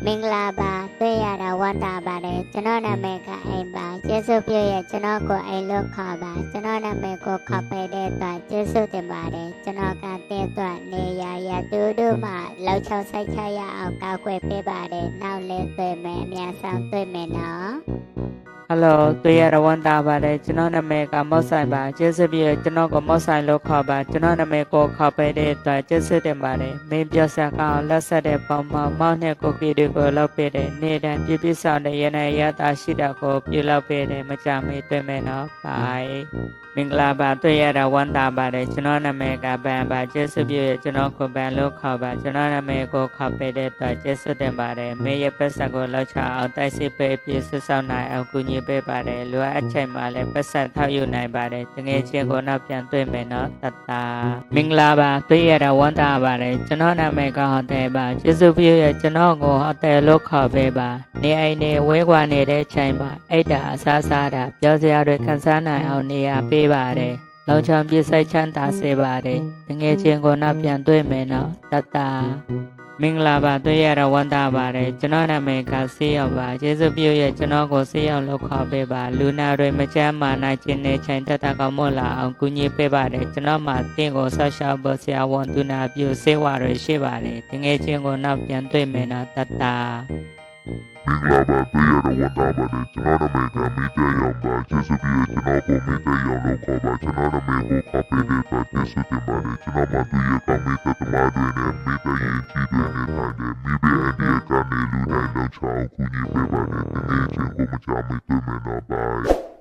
မင်္ဂလာပါတွေ့ရတာဝမ်းသာပါတယ်ကျွန်တော်နာမည်ကအိမ်ပါကျေးဇူးပြုရဲ့ကျွန်တော်ကိုအိမ်လို့ခေါ်ပါကျွန်တော်နာမည်ကိုခေါ်ပေးတဲ့အတွက်ကျေးဇူးတင်ပါတယ်ကျွန်တော်ကတဲ့အတွက်နေရတူမှလောက်ချောက်ဆိုင်ချရအောင်ကောက်ွယ်ပေးပါတယ်နောက်လဲတွေ့မယ်အများဆုံးတွေ့မယ်နော် Hello တွေ့ရဝမ်းသာပါတယ်ကျွန်တော်နာမည်ကမောက်ဆိုင်ပါကျေးဇူးပြုကျွန်တော်ကိုမောက်ဆိုင်လို့ခေါ်ပါကျွန်တော်နာမည်ကိုခေါ်ပေးတဲ့အတွက်ကျေးဇူးတင်ပါတယ်မင်းပြောဆက်ကောင်လက်ဆက်တဲ့ပုံမှန်မောက်နဲ့ကိုကီတွေကိုလောက်ပေးတဲ့နေ့တိုင်းပြပြဆောင်တဲ့ရနေရတာရှိတာကိုပြုလုပ်ပေးတယ်မကြမေးတွေ့မယ်နော် bye မင်္ဂလာပါတွေ့ရတာဝမ်းသာပါတယ်ကျွန်တော်နာမည်ကဘန်ပါကျေးဇူးပြုကျွန်တော်ကိုဘန်လို့ခေါ်ပါကျွန်တော်နာမည်ကိုခေါ်ပေးတဲ့အတွက်ကျေးဇူးတင်ပါတယ်မင်းရဲ့ပတ်ဆက်ကိုလောက်ချအောင်တိုက်စစ်ပေးပြီးဆွဆောင်နိုင်အောင်ကူညီပေးပါတယ်လိုအပ်ချိန်မှာလည်းပတ်ဆက်ထောက်ယူနိုင်ပါတယ်တကယ်ချင်းကိုနောက်ပြန်တွေ့မယ်နော်တတမင်္ဂလာပါတွေ့ရတာဝမ်းသာပါတယ်ကျွန်တော်နာမည်ကဟောတယ်ပါကျေးဇူးပြုကျွန်တော်ကိုဟောတယ်လို့ခေါ်ပေးပါနေအိမ်နေဝဲကွာနေတဲ့ချိန်မှာအဲ့ဒါအစားစားတာပြောစရာတွေခန်းစားနိုင်အောင်နေရာပေးပါတယ်လောင်ချောင်ပြည့်စိုက်ချမ်းသာစေပါတယ်တကယ်ချင်းကိုနောက်ပြန်တွေ့မယ်နော်တတမင်္ဂလာပါတွေ့ရတာဝမ်းသာပါတယ်ကျွန်တော်နာမည်ကဆေးရောက်ပါကျေးဇူးပြုကျွန်တော်ကိုဆေးရောက်လို့ခေါ်ပေးပါလူနာတွေမချမ်းမာနိုင်ခြင်းနဲ့ချိန်တက်တာကောင်းမလာအောင်ကူညီပေးပါတယ်ကျွန်တော်မှတင်းကိုဆောက်ရှောက်ဖို့ဆရာဝန်သူနာပြုဆေးဝါတွေရှိပါတယ်တကယ်ချင်းကိုနောက်ပြန်တွေ့မယ်နော်တတမင်္ဂလာပါတွေ့ရတော့ဝမ်းသာပါတယ်ကျွန်တော်နာမည်ကမိတဲရောင်ပါကျေးဇူးပြုကျွန်တော်ကိုမိတဲရောင်လို့ခေါ်ပါကျွန်တော်နာမည်ကိုခေါ်ပေးတဲ့အတွက်ကျေးဇူးတင်ပါတယ်ကျွန်တော်မှတွေ့ရကောင်းတဲ့သမားတွေနဲ့မိတဲရင်ကြီးတွေနဲ့ဆိုင်တဲ့မိဘအန်ဒီကနေလူတိုင်းလောက်ချောင်းကူညီပေးပါတယ်တကယ်ချင်းကိုမချမ်းမေ့တွေ့မယ်နော် bye